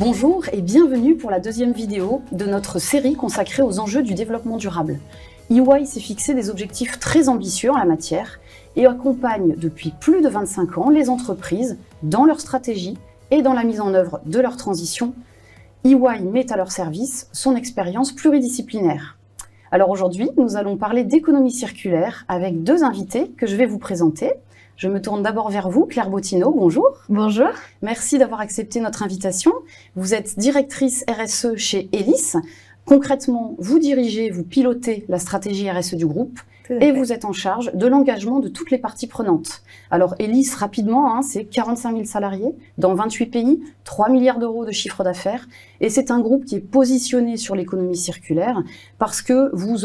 Bonjour et bienvenue pour la deuxième vidéo de notre série consacrée aux enjeux du développement durable. EY s'est fixé des objectifs très ambitieux en la matière et accompagne depuis plus de 25 ans les entreprises dans leur stratégie et dans la mise en œuvre de leur transition. EY met à leur service son expérience pluridisciplinaire. Alors aujourd'hui, nous allons parler d'économie circulaire avec deux invités que je vais vous présenter. Je me tourne d'abord vers vous, Claire Bottineau, bonjour. Bonjour. Merci d'avoir accepté notre invitation. Vous êtes directrice RSE chez Elis. Concrètement, vous dirigez, vous pilotez la stratégie RSE du groupe et vous êtes en charge de l'engagement de toutes les parties prenantes. Alors Elis, rapidement, c'est 45 000 salariés dans 28 pays, 3 milliards d'euros de chiffre d'affaires et c'est un groupe qui est positionné sur l'économie circulaire parce que vous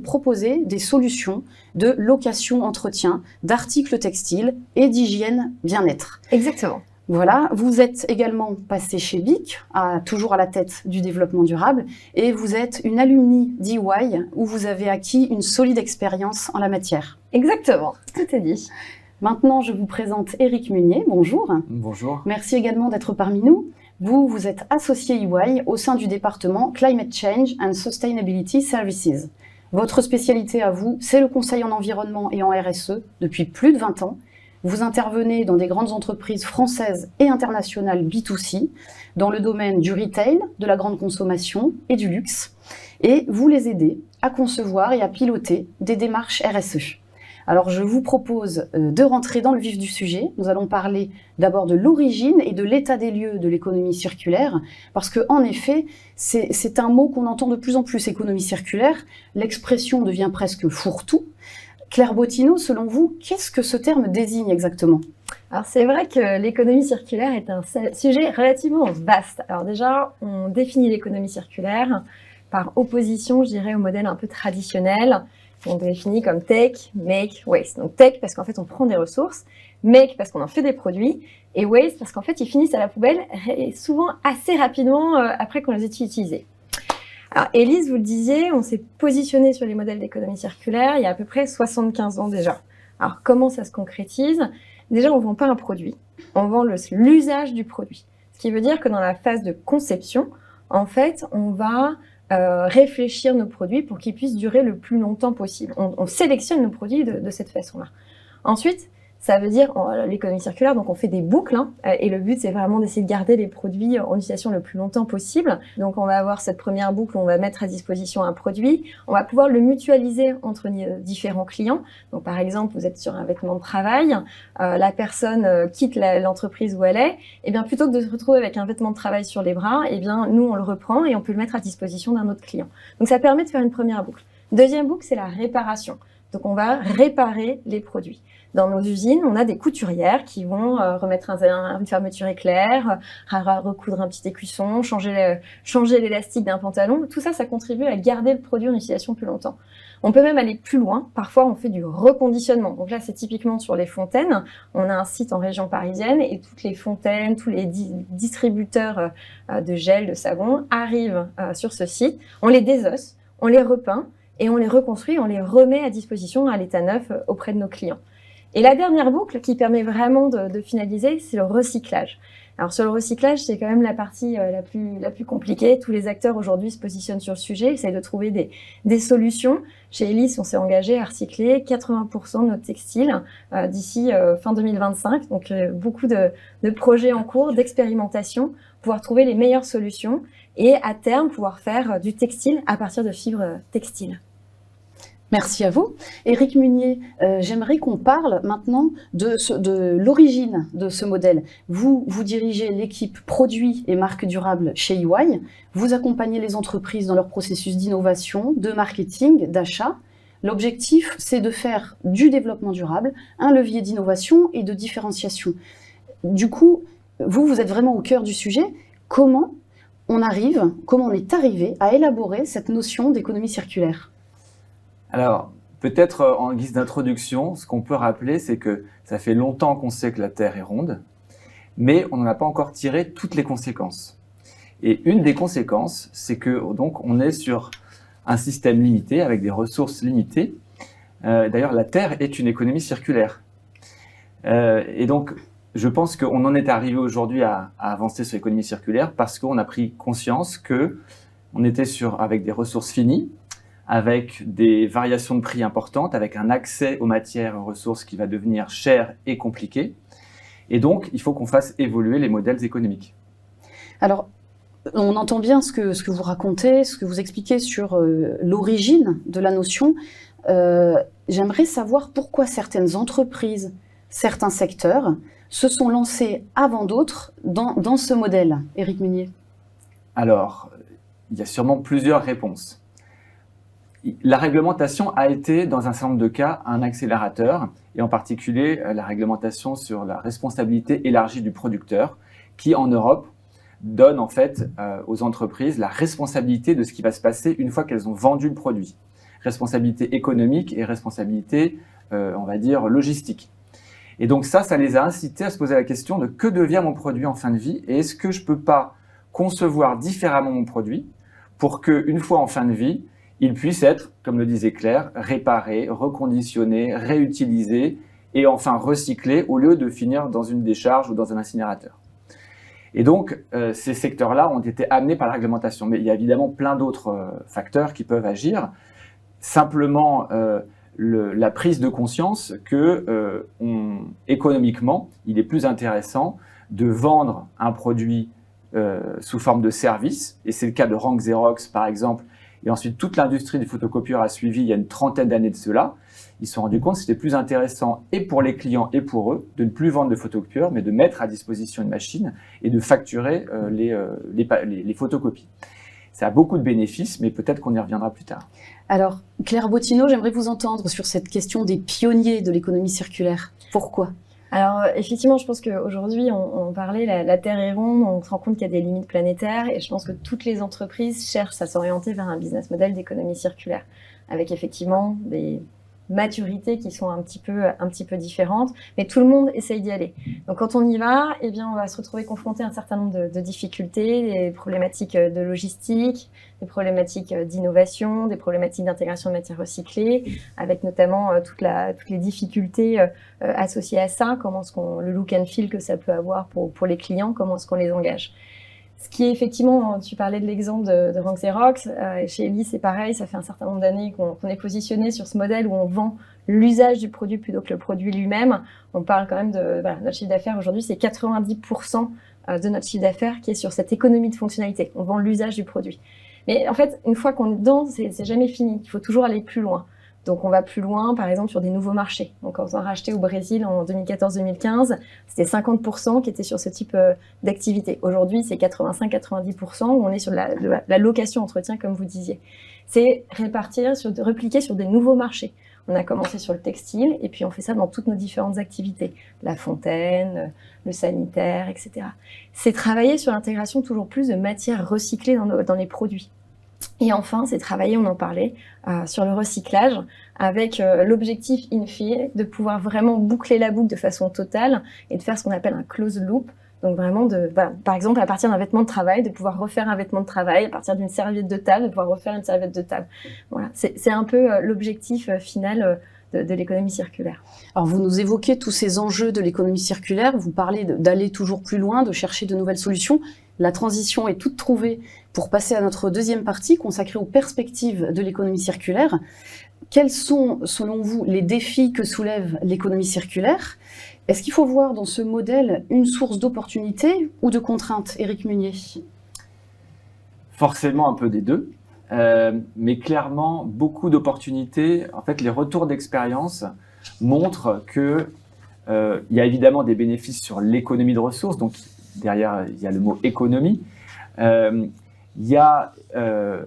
proposez des solutions de location-entretien, d'articles textiles et d'hygiène bien-être. Exactement. Voilà, vous êtes également passé chez BIC, toujours à la tête du développement durable, et vous êtes une alumni d'EY où vous avez acquis une solide expérience en la matière. Exactement, tout est dit. Maintenant, je vous présente Éric Munier, bonjour. Bonjour. Merci également d'être parmi nous. Vous êtes associé EY au sein du département Climate Change and Sustainability Services. Votre spécialité à vous, c'est le conseil en environnement et en RSE depuis plus de 20 ans. Vous intervenez dans des grandes entreprises françaises et internationales B2C, dans le domaine du retail, de la grande consommation et du luxe, et vous les aidez à concevoir et à piloter des démarches RSE. Alors je vous propose de rentrer dans le vif du sujet. Nous allons parler d'abord de l'origine et de l'état des lieux de l'économie circulaire, parce que en effet, c'est un mot qu'on entend de plus en plus, économie circulaire. L'expression devient presque fourre-tout. Claire Bottineau, selon vous, qu'est-ce que ce terme désigne exactement ? Alors c'est vrai que l'économie circulaire est un sujet relativement vaste. Alors déjà, on définit l'économie circulaire par opposition, je dirais, au modèle un peu traditionnel. On définit comme take, make, waste. Donc take parce qu'en fait on prend des ressources, make parce qu'on en fait des produits, et waste parce qu'en fait ils finissent à la poubelle et souvent assez rapidement après qu'on les ait utilisés. Alors, Elis, vous le disiez, on s'est positionné sur les modèles d'économie circulaire il y a à peu près 75 ans déjà. Alors, comment ça se concrétise ? Déjà, on ne vend pas un produit, on vend l'usage du produit. Ce qui veut dire que dans la phase de conception, en fait, on va réfléchir nos produits pour qu'ils puissent durer le plus longtemps possible. On sélectionne nos produits de cette façon-là. Ensuite, ça veut dire l'économie circulaire, donc on fait des boucles, et le but c'est vraiment d'essayer de garder les produits en utilisation le plus longtemps possible. Donc on va avoir cette première boucle où on va mettre à disposition un produit, on va pouvoir le mutualiser entre différents clients. Donc par exemple, vous êtes sur un vêtement de travail, la personne quitte l'entreprise où elle est, et bien plutôt que de se retrouver avec un vêtement de travail sur les bras, et bien nous on le reprend et on peut le mettre à disposition d'un autre client. Donc ça permet de faire une première boucle. Deuxième boucle, c'est la réparation. Donc on va réparer les produits. Dans nos usines, on a des couturières qui vont remettre une fermeture éclair, recoudre un petit écusson, changer l'élastique d'un pantalon. Tout ça, ça contribue à garder le produit en utilisation plus longtemps. On peut même aller plus loin. Parfois, on fait du reconditionnement. Donc là, c'est typiquement sur les fontaines. On a un site en région parisienne et toutes les fontaines, tous les distributeurs de gel, de savon arrivent sur ce site. On les désosse, on les repeint et on les reconstruit, on les remet à disposition à l'état neuf auprès de nos clients. Et la dernière boucle qui permet vraiment de finaliser, c'est le recyclage. Alors sur le recyclage, c'est quand même la partie la plus compliquée. Tous les acteurs aujourd'hui se positionnent sur le sujet, essayent de trouver des solutions. Chez Elis, on s'est engagé à recycler 80% de notre textile d'ici fin 2025. Donc beaucoup de projets en cours, d'expérimentation, pouvoir trouver les meilleures solutions et à terme pouvoir faire du textile à partir de fibres textiles. Merci à vous. Éric Munier, j'aimerais qu'on parle maintenant de l'origine de ce modèle. Vous dirigez l'équipe produits et marques durables chez EY. Vous accompagnez les entreprises dans leur processus d'innovation, de marketing, d'achat. L'objectif, c'est de faire du développement durable un levier d'innovation et de différenciation. Du coup, vous êtes vraiment au cœur du sujet. Comment on est arrivé à élaborer cette notion d'économie circulaire ? Alors, peut-être en guise d'introduction, ce qu'on peut rappeler, c'est que ça fait longtemps qu'on sait que la Terre est ronde, mais on n'en a pas encore tiré toutes les conséquences. Et une des conséquences, c'est que donc on est sur un système limité avec des ressources limitées. D'ailleurs, la Terre est une économie circulaire. Et donc, je pense qu'on en est arrivé aujourd'hui à avancer sur l'économie circulaire parce qu'on a pris conscience qu'on était avec des ressources finies, avec des variations de prix importantes, avec un accès aux matières et aux ressources qui va devenir cher et compliqué. Et donc, il faut qu'on fasse évoluer les modèles économiques. Alors, on entend bien ce que vous racontez, ce que vous expliquez sur l'origine de la notion. J'aimerais savoir pourquoi certaines entreprises, certains secteurs se sont lancés avant d'autres dans ce modèle. Éric Meunier. Alors, il y a sûrement plusieurs réponses. La réglementation a été, dans un certain nombre de cas, un accélérateur, et en particulier la réglementation sur la responsabilité élargie du producteur, qui en Europe donne en fait aux entreprises la responsabilité de ce qui va se passer une fois qu'elles ont vendu le produit. Responsabilité économique et responsabilité, on va dire, logistique. Et donc ça les a incités à se poser la question de que devient mon produit en fin de vie et est-ce que je ne peux pas concevoir différemment mon produit pour qu'une fois en fin de vie, il puisse être, comme le disait Claire, réparé, reconditionné, réutilisé et enfin recyclé au lieu de finir dans une décharge ou dans un incinérateur. Et donc, ces secteurs-là ont été amenés par la réglementation. Mais il y a évidemment plein d'autres facteurs qui peuvent agir. Simplement, la prise de conscience que économiquement, il est plus intéressant de vendre un produit sous forme de service. Et c'est le cas de Rank Xerox, par exemple. Et ensuite, toute l'industrie du photocopieur a suivi il y a une trentaine d'années de cela. Ils se sont rendus compte que c'était plus intéressant et pour les clients et pour eux de ne plus vendre de photocopieurs, mais de mettre à disposition une machine et de facturer les photocopies. Ça a beaucoup de bénéfices, mais peut-être qu'on y reviendra plus tard. Alors, Claire Bottineau, j'aimerais vous entendre sur cette question des pionniers de l'économie circulaire. Pourquoi ? Alors, effectivement, je pense qu'aujourd'hui, on parlait, la Terre est ronde, on se rend compte qu'il y a des limites planétaires, et je pense que toutes les entreprises cherchent à s'orienter vers un business model d'économie circulaire, avec effectivement des maturités qui sont un petit peu différentes, mais tout le monde essaye d'y aller. Donc quand on y va, eh bien on va se retrouver confronté à un certain nombre de difficultés, des problématiques de logistique, des problématiques d'innovation, des problématiques d'intégration de matières recyclées, avec notamment toutes les difficultés associées à ça, le look and feel que ça peut avoir pour les clients, comment est-ce qu'on les engage. Ce qui est effectivement, tu parlais de l'exemple de Rank Xerox, chez Elis c'est pareil, ça fait un certain nombre d'années qu'on est positionné sur ce modèle où on vend l'usage du produit plutôt que le produit lui-même. On parle quand même notre chiffre d'affaires aujourd'hui, c'est 90% de notre chiffre d'affaires qui est sur cette économie de fonctionnalité. On vend l'usage du produit. Mais en fait, une fois qu'on est dedans, c'est jamais fini. Il faut toujours aller plus loin. Donc on va plus loin, par exemple, sur des nouveaux marchés. Donc quand on a racheté au Brésil en 2014-2015, c'était 50% qui étaient sur ce type d'activité. Aujourd'hui, c'est 85-90% où on est sur la location entretien, comme vous disiez. C'est repliquer sur des nouveaux marchés. On a commencé sur le textile et puis on fait ça dans toutes nos différentes activités. La fontaine, le sanitaire, etc. C'est travailler sur l'intégration toujours plus de matières recyclées dans les produits. Et enfin, c'est travailler, on en parlait, sur le recyclage, avec l'objectif in fine de pouvoir vraiment boucler la boucle de façon totale et de faire ce qu'on appelle un close loop. Donc vraiment, par exemple, à partir d'un vêtement de travail, de pouvoir refaire un vêtement de travail, à partir d'une serviette de table, de pouvoir refaire une serviette de table. Voilà, c'est un peu l'objectif final de l'économie circulaire. Alors vous nous évoquez tous ces enjeux de l'économie circulaire, vous parlez d'aller toujours plus loin, de chercher de nouvelles solutions. La transition est toute trouvée pour passer à notre deuxième partie consacrée aux perspectives de l'économie circulaire. Quels sont, selon vous, les défis que soulève l'économie circulaire ? Est-ce qu'il faut voir dans ce modèle une source d'opportunités ou de contraintes, Éric Meunier ? Forcément un peu des deux, mais clairement beaucoup d'opportunités. En fait, les retours d'expérience montrent que il y a évidemment des bénéfices sur l'économie de ressources, donc derrière il y a le mot économie. Il y a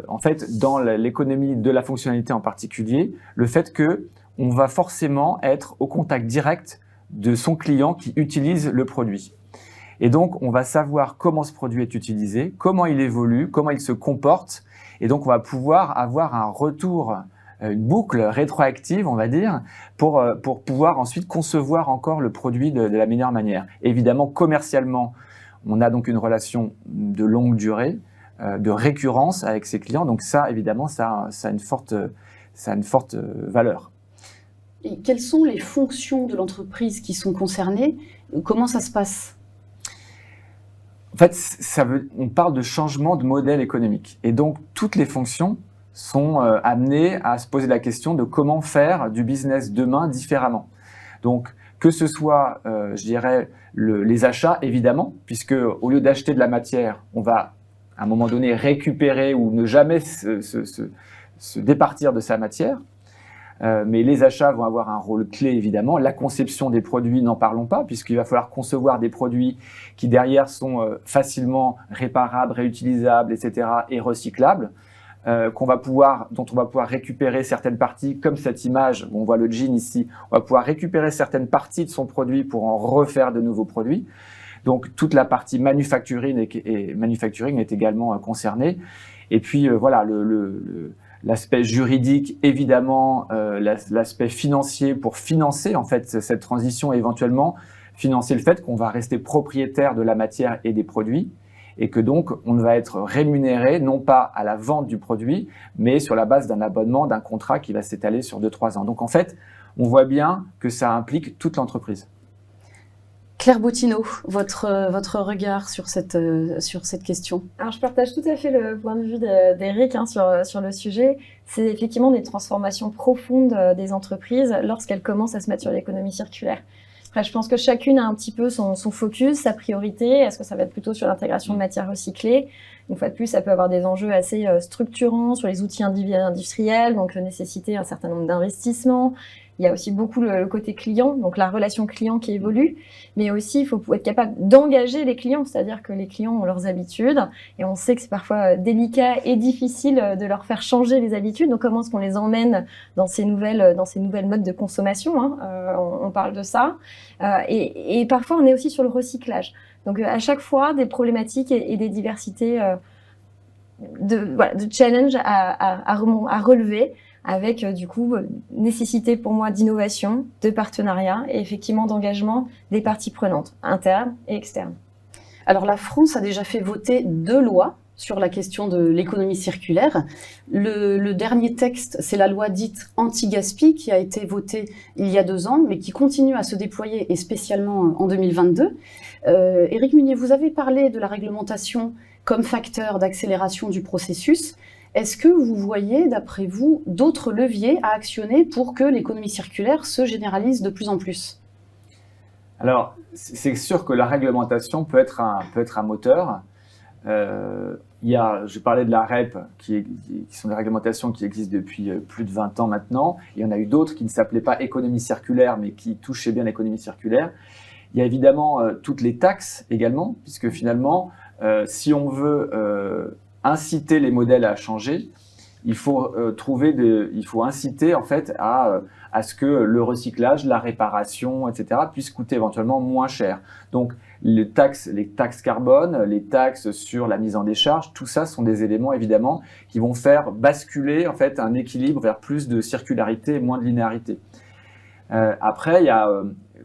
en fait dans l'économie de la fonctionnalité en particulier, le fait que on va forcément être au contact direct de son client qui utilise le produit. Et donc, on va savoir comment ce produit est utilisé, comment il évolue, comment il se comporte. Et donc, on va pouvoir avoir un retour, une boucle rétroactive, on va dire, pour pouvoir ensuite concevoir encore le produit de la meilleure manière. Évidemment, commercialement, on a donc une relation de longue durée, de récurrence avec ses clients. Donc ça, évidemment, ça a une forte valeur. Et quelles sont les fonctions de l'entreprise qui sont concernées Comment ça se passe? En fait, on parle de changement de modèle économique. Et donc, toutes les fonctions sont amenées à se poser la question de comment faire du business demain différemment. Donc, que ce soit, je dirais, les achats, évidemment, puisque au lieu d'acheter de la matière, on va à un moment donné récupérer ou ne jamais se départir de sa matière. Mais les achats vont avoir un rôle clé, évidemment. La conception des produits, n'en parlons pas, puisqu'il va falloir concevoir des produits qui, derrière, sont facilement réparables, réutilisables, etc., et recyclables, dont on va pouvoir récupérer certaines parties, comme cette image où on voit le jean ici. On va pouvoir récupérer certaines parties de son produit pour en refaire de nouveaux produits. Donc, toute la partie manufacturing est également concernée. Et puis, voilà, l'aspect juridique, évidemment, l'aspect financier pour financer en fait cette transition et éventuellement financer le fait qu'on va rester propriétaire de la matière et des produits et que donc on va être rémunéré non pas à la vente du produit, mais sur la base d'un abonnement, d'un contrat qui va s'étaler sur 2-3 ans. Donc en fait, on voit bien que ça implique toute l'entreprise. Claire Bottineau, votre regard sur cette question? Alors, je partage tout à fait le point de vue d'Éric sur le sujet. C'est effectivement des transformations profondes des entreprises lorsqu'elles commencent à se mettre sur l'économie circulaire. Après, je pense que chacune a un petit peu son focus, sa priorité. Est-ce que ça va être plutôt sur l'intégration de matières recyclées? Une fois de plus, ça peut avoir des enjeux assez structurants sur les outils industriels, donc nécessiter un certain nombre d'investissements. Il y a aussi beaucoup le côté client, donc la relation client qui évolue, mais aussi il faut être capable d'engager les clients, c'est-à-dire que les clients ont leurs habitudes et on sait que c'est parfois délicat et difficile de leur faire changer les habitudes. Donc comment est-ce qu'on les emmène dans ces nouvelles modes de consommation, hein, on parle de ça, et parfois on est aussi sur le recyclage. Donc à chaque fois des problématiques et des diversités de challenge à relever, avec du coup nécessité pour moi d'innovation, de partenariat et effectivement d'engagement des parties prenantes, internes et externes. Alors la France a déjà fait voter 2 lois sur la question de l'économie circulaire. Le dernier texte, c'est la loi dite anti-gaspi qui a été votée il y a 2 ans, mais qui continue à se déployer et spécialement en 2022. Éric Munier, vous avez parlé de la réglementation comme facteur d'accélération du processus. Est-ce que vous voyez, d'après vous, d'autres leviers à actionner pour que l'économie circulaire se généralise de plus en plus? Alors, c'est sûr que la réglementation peut être un moteur. Je parlais de la REP, qui sont des réglementations qui existent depuis plus de 20 ans maintenant. Il y en a eu d'autres qui ne s'appelaient pas économie circulaire, mais qui touchaient bien l'économie circulaire. Il y a évidemment toutes les taxes également, puisque finalement, si on veut inciter les modèles à changer, il faut inciter en fait à ce que le recyclage, la réparation, etc. puisse coûter éventuellement moins cher. Donc les taxes carbone, les taxes sur la mise en décharge, tout ça sont des éléments évidemment qui vont faire basculer en fait un équilibre vers plus de circularité et moins de linéarité. Après, il y a,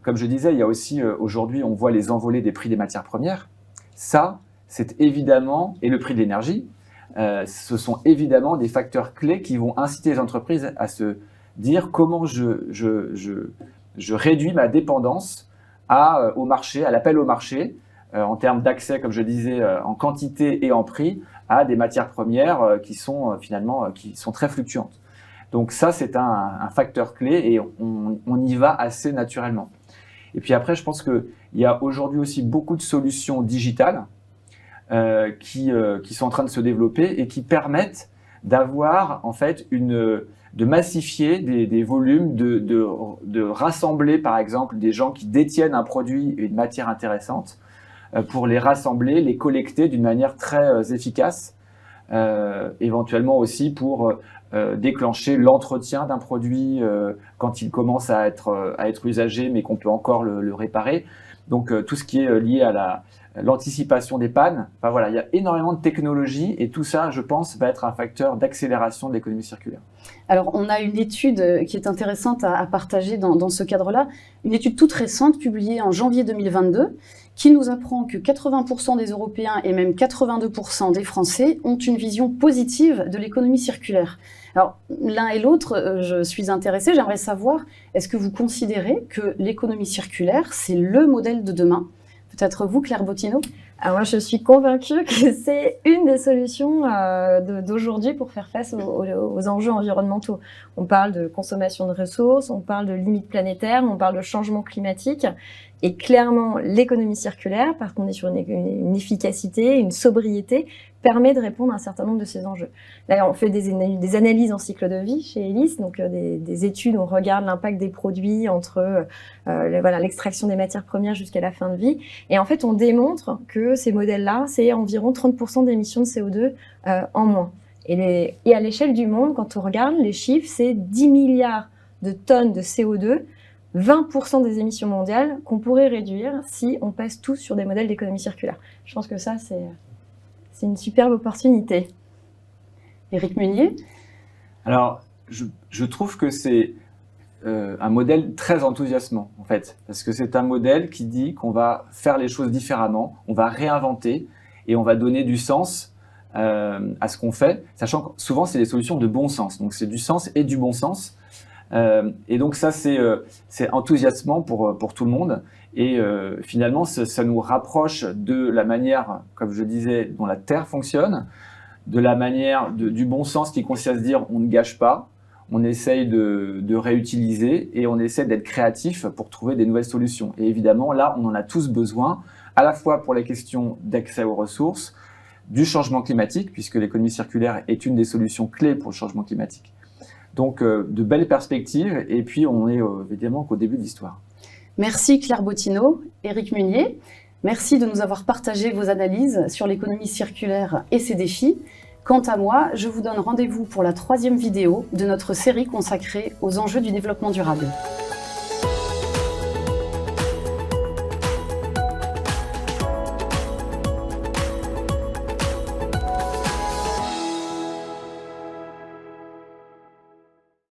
comme je disais, il y a aussi aujourd'hui on voit les envolées des prix des matières premières. Ça, c'est évidemment, et le prix de l'énergie, ce sont évidemment des facteurs clés qui vont inciter les entreprises à se dire comment je réduis ma dépendance au marché, à l'appel au marché, en termes d'accès, comme je disais, en quantité et en prix, à des matières premières qui sont qui sont très fluctuantes. Donc ça, c'est un facteur clé et on y va assez naturellement. Et puis après, je pense qu'il y a aujourd'hui aussi beaucoup de solutions digitales qui sont en train de se développer et qui permettent d'avoir en fait de massifier des volumes, de rassembler par exemple des gens qui détiennent un produit et une matière intéressante pour les rassembler, les collecter d'une manière très efficace, éventuellement aussi pour déclencher l'entretien d'un produit quand il commence à être usagé mais qu'on peut encore le réparer. Donc tout ce qui est lié l'anticipation des pannes. Enfin voilà, il y a énormément de technologies et tout ça, je pense, va être un facteur d'accélération de l'économie circulaire. Alors, on a une étude qui est intéressante à partager dans ce cadre-là, une étude toute récente publiée en janvier 2022 qui nous apprend que 80% des Européens et même 82% des Français ont une vision positive de l'économie circulaire. Alors, l'un et l'autre, je suis intéressée, j'aimerais savoir, est-ce que vous considérez que l'économie circulaire, c'est le modèle de demain? Peut-être vous, Claire Bottineau? Alors moi, je suis convaincue que c'est une des solutions d'aujourd'hui pour faire face aux enjeux environnementaux. On parle de consommation de ressources, on parle de limites planétaires, on parle de changement climatique. Et clairement, l'économie circulaire, parce qu'on est sur une efficacité, une sobriété, permet de répondre à un certain nombre de ces enjeux. D'ailleurs, on fait des analyses en cycle de vie chez Elis, donc des études où on regarde l'impact des produits entre l'extraction des matières premières jusqu'à la fin de vie. Et en fait, on démontre que ces modèles-là, c'est environ 30% d'émissions de CO2 en moins. Et à l'échelle du monde, quand on regarde les chiffres, c'est 10 milliards de tonnes de CO2, 20% des émissions mondiales qu'on pourrait réduire si on passe tous sur des modèles d'économie circulaire. Je pense que ça, c'est une superbe opportunité. Éric Meunier? Alors, je trouve que c'est un modèle très enthousiasmant, en fait, parce que c'est un modèle qui dit qu'on va faire les choses différemment, on va réinventer et on va donner du sens à ce qu'on fait, sachant que souvent, c'est des solutions de bon sens. Donc, c'est du sens et du bon sens. Et donc ça, c'est enthousiasmant pour tout le monde. Et finalement, ça nous rapproche de la manière, comme je disais, dont la Terre fonctionne, de la manière du bon sens qui consiste à se dire on ne gâche pas, on essaye de réutiliser et on essaie d'être créatif pour trouver des nouvelles solutions. Et évidemment, là, on en a tous besoin, à la fois pour les questions d'accès aux ressources, du changement climatique, puisque l'économie circulaire est une des solutions clés pour le changement climatique. Donc, de belles perspectives, et puis on est évidemment qu'au début de l'histoire. Merci Claire Bottineau, Éric Meunier. Merci de nous avoir partagé vos analyses sur l'économie circulaire et ses défis. Quant à moi, je vous donne rendez-vous pour la 3e vidéo de notre série consacrée aux enjeux du développement durable.